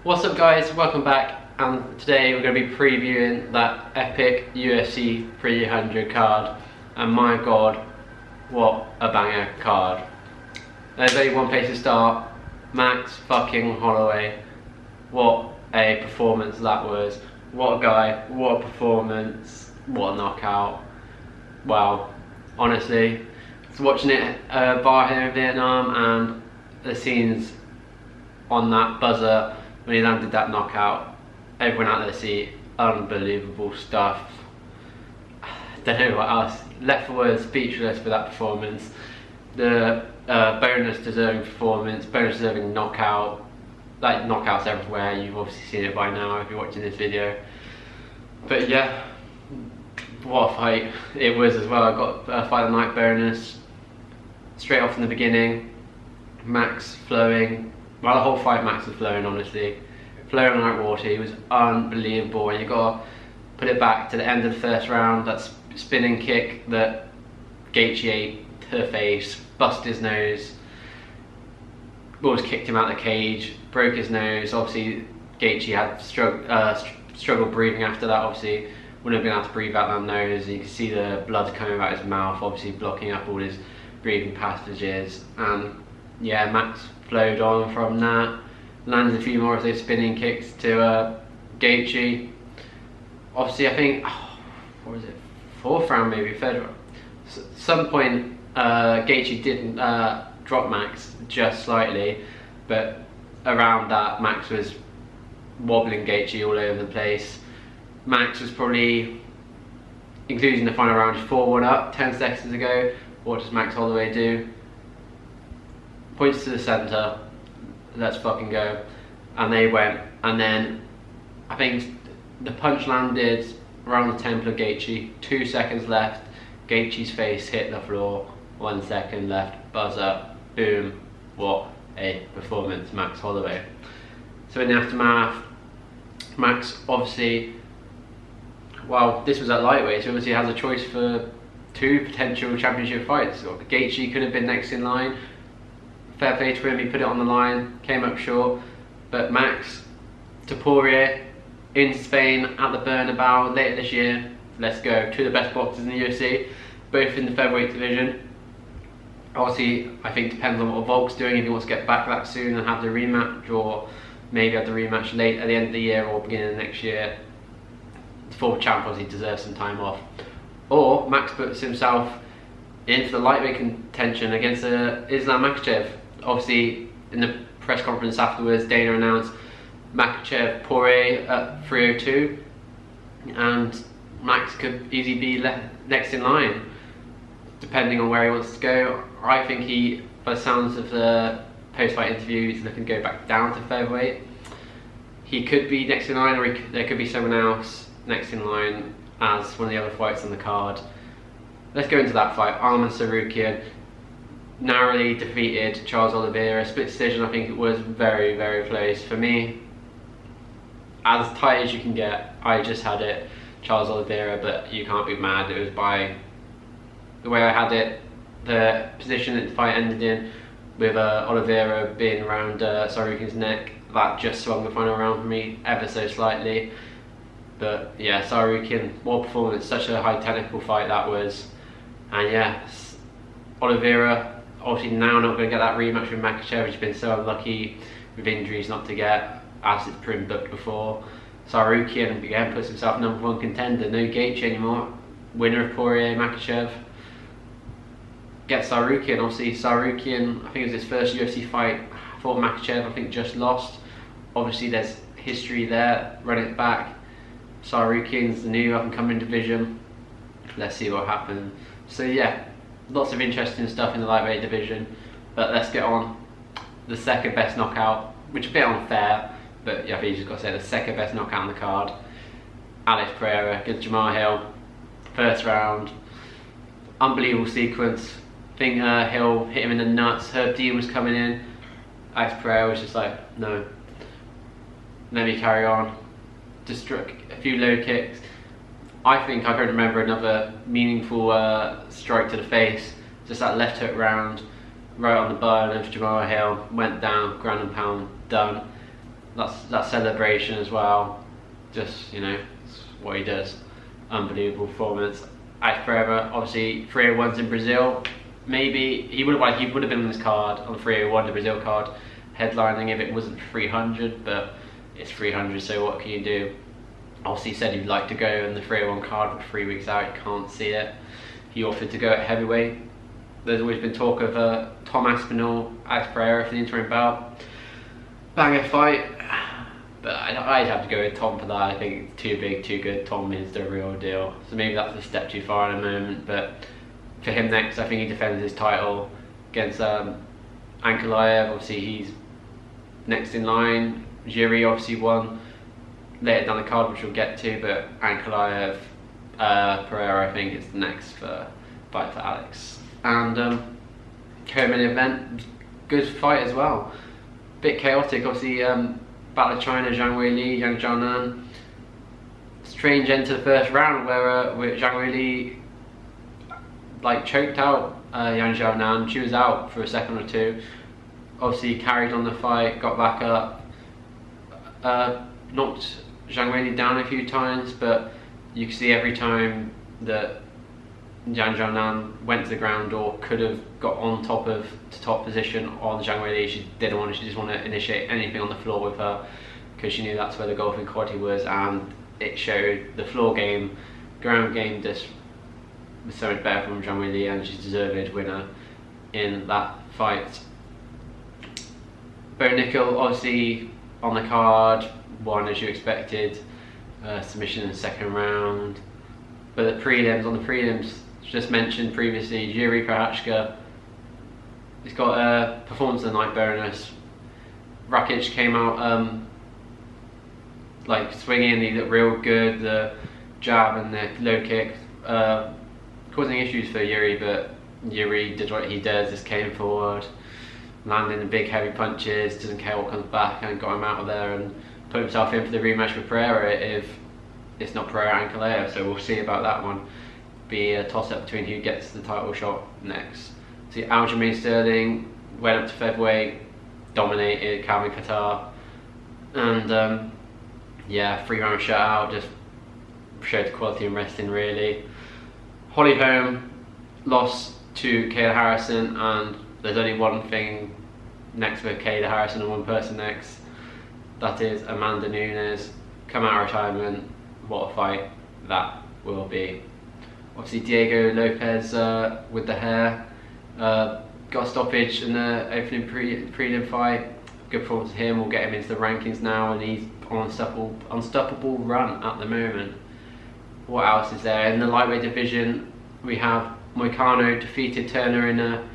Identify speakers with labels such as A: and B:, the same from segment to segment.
A: What's up guys, welcome back, and today we're going to be previewing that epic UFC 300 card, and my god, what a banger card. There's only one place to start, Max fucking Holloway. What a performance that was. What a guy, what a performance, what a knockout. Wow, honestly, I was watching it bar here in Vietnam, and the scenes on that buzzer when he landed that knockout, everyone out there see unbelievable stuff. Don't know what else, left for words, speechless for that performance. The bonus deserving performance, bonus deserving knockout, like knockouts everywhere. You've obviously seen it by now if you're watching this video. But yeah, what a fight it was as well. I got a fight of the night bonus straight off in the beginning. Max flowing. Well, the whole fight Max was flowing, honestly. Flowing like water, he was unbelievable. And you got to put it back to the end of the first round, that spinning kick that Gaethje ate to the face, busted his nose. Almost kicked him out of the cage, broke his nose. Obviously, Gaethje had struggled breathing after that. Obviously, wouldn't have been able to breathe out that nose. You can see the blood coming out his mouth, obviously blocking up all his breathing passages. And yeah, Max flowed on from that, landed a few more of those spinning kicks to Gaethje. Obviously, I think, what was it, fourth round maybe, third round. Some point Gaethje did drop Max just slightly, but around that Max was wobbling Gaethje all over the place. Max was probably, including the final round, 4-1 up 10 seconds ago. What does Max Holloway do? Points to the centre, let's fucking go. And they went, and then I think the punch landed around the temple of Gaethje, 2 seconds left, Gaethje's face hit the floor, 1 second left, buzzer, boom. What a performance, Max Holloway. So in the aftermath, Max obviously, well, this was at lightweight, so obviously has a choice for 2 potential championship fights. Gaethje could have been next in line. Fair play to him, he put it on the line, came up short. But Max to Poirier in Spain at the Bernabeu later this year. Let's go. 2 of the best boxers in the UFC, both in the featherweight division. Obviously, I think depends on what Volk's doing, if he wants to get back that soon and have the rematch, or maybe have the rematch late at the end of the year or beginning of next year. The former champ obviously deserves some time off. Or Max puts himself into the lightweight contention against Islam Makhachev. Obviously, in the press conference afterwards, Dana announced Makhachev Poirier at 302, and Max could easily be next in line, depending on where he wants to go. I think he, by the sounds of the post-fight interview, he's looking to go back down to featherweight. He could be next in line, or there could be someone else next in line as one of the other fights on the card. Let's go into that fight. Arman Tsarukyan narrowly defeated Charles Oliveira, split decision. I think it was very, very close. For me, as tight as you can get, I just had it Charles Oliveira, but you can't be mad. It was by the way I had it, the position that the fight ended in, with Oliveira being around Tsarukyan's neck. That just swung the final round for me ever so slightly. But yeah, Tsarukyan, what performance, such a high technical fight that was. And yeah, Oliveira obviously now not going to get that rematch with Makhachev. He's been so unlucky with injuries not to get, as it's been booked before. Tsarukyan again puts himself #1 contender, no Gaethje anymore. Winner of Poirier, Makhachev. Gets Tsarukyan, obviously Tsarukyan, I think it was his first UFC fight for Makhachev, I think just lost. Obviously there's history there, run it back. Tsarukyan's the new up and coming division. Let's see what happens. So yeah, lots of interesting stuff in the lightweight division, but let's get on the second best knockout, which is a bit unfair, but yeah, I think you just got to say the second best knockout on the card. Alex Pereira against Jamahal Hill, first round, unbelievable sequence. I think Hill hit him in the nuts, Herb Dean was coming in, Alex Pereira was just like, no, let me carry on. Just struck a few low kicks. I think I can remember another meaningful strike to the face, just that left hook round, right on the bone of Jamahal Hill, went down, ground and pound, done. that celebration as well. Just, you know, it's what he does. Unbelievable performance. Alex Pereira, obviously 301s in Brazil. Maybe he would have been on this card, on the 301, the Brazil card, headlining if it wasn't 300, but it's 300, so what can you do? Obviously he said he'd like to go on the 301 card, but 3 weeks out, you can't see it. He offered to go at heavyweight. There's always been talk of Tom Aspinall, Alex Pereira for the interim belt. Banger fight, but I'd have to go with Tom for that. I think it's too big, too good. Tom is the real deal. So maybe that's a step too far in a moment, but for him next, I think he defends his title against Ankalaev. Obviously he's next in line. Jiri obviously won later down the card, which we'll get to, but Ankalaev, Pereira, I think is the next fight for Alex. And co-main event, good fight as well. Bit chaotic, obviously. Battle of China, Zhang Weili, Yang Jianan. Strange end to the first round where Zhang Weili like choked out Yang Jianan. She was out for a second or two. Obviously carried on the fight, got back up, knocked Zhang Weili down a few times, but you can see every time that Yang Jianan went to the ground or could have got on top of the top position on Zhang Weili, she didn't want to. She just wanted to initiate anything on the floor with her because she knew that's where the golfing quality was, and it showed. The floor game, ground game just was so much better from Zhang Weili, and she's deserved winner in that fight. Bo Nickel obviously on the card, won as you expected, submission in the second round. But the prelims, on the prelims, just mentioned previously, Jiri Prochazka, he's got a performance of the night bonus. Rakic came out like swinging, he looked real good, the jab and the low kick, causing issues for Jiri, but Jiri did what he does, just came forward, landing the big heavy punches, doesn't care what comes back, and got him out of there and put himself in for the rematch with Pereira if it's not Pereira and Ankalaev, so we'll see about that one. Be a toss-up between who gets the title shot next. See, Aljamain Sterling went up to featherweight, dominated Calvin Kattar, and yeah, 3-round shutout, just showed the quality in wrestling really. Holly Holm lost to Kayla Harrison, and there's only one thing next for Kayla Harrison and one person next. That is Amanda Nunes, come out of retirement. What a fight that will be. Obviously Diego Lopez with the hair, got a stoppage in the opening prelim fight. Good performance to him, we'll get him into the rankings now, and he's on an unstoppable run at the moment. What else is there? In the lightweight division, we have Moicano defeated Turner in a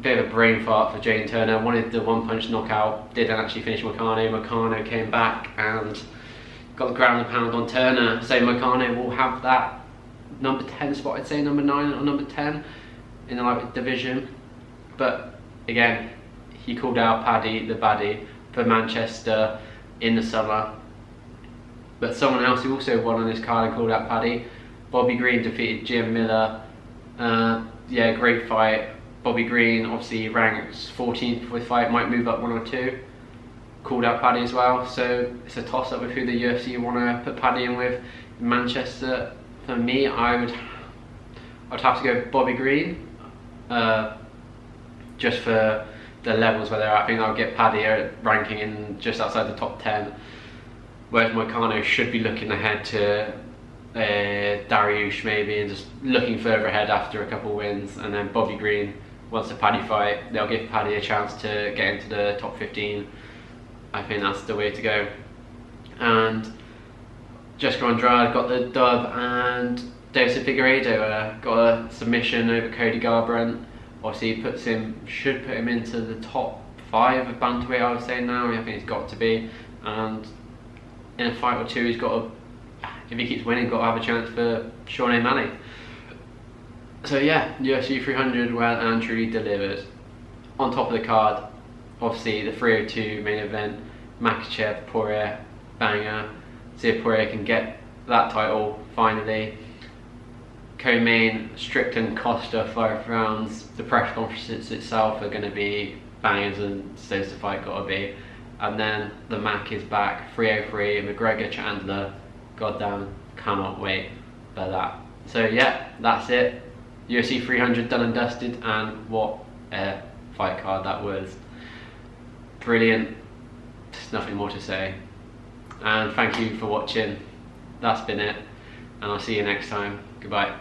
A: bit of a brain fart for Jane Turner. Wanted the one-punch knockout, didn't actually finish Moicano. Moicano came back and got the ground and pound on Turner. So Moicano will have that number 10 spot, I'd say number 9 or number 10 in the lightweight division. But again, he called out Paddy the Baddie for Manchester in the summer. But someone else who also won on this card and called out Paddy, Bobby Green defeated Jim Miller. Yeah, great fight. Bobby Green obviously ranks 14th for the fight, might move up 1 or 2. Called out Paddy as well, so it's a toss-up with who the UFC want to put Paddy in with. In Manchester, for me, I'd have to go Bobby Green, just for the levels where they're at. I think I'll get Paddy ranking in just outside the top 10, whereas Moicano should be looking ahead to Dariush maybe, and just looking further ahead after a couple of wins. And then Bobby Green, once the Paddy fight, they'll give Paddy a chance to get into the top 15. I think that's the way to go. And Jessica Andrade got the dub, and Davison Figueiredo got a submission over Cody Garbrandt. Obviously should put him into the top 5 of bantamweight, I would say now. I think he's got to be. And in a fight or two, he's got to, if he keeps winning, got to have a chance for Sean O'Malley. So yeah, UFC 300 well and truly delivered. On top of the card, obviously the 302 main event, Makhachev, Poirier, banger. See if Poirier can get that title finally. Co-main, Strickland, Costa, 5 rounds. The press conferences itself are going to be bangers, and so's the fight got to be. and then the Mac is back, 303, McGregor Chandler. Goddamn, cannot wait for that. So yeah, that's it. UFC 300 done and dusted, and what a fight card that was. Brilliant. There's nothing more to say. And thank you for watching. That's been it, and I'll see you next time. Goodbye.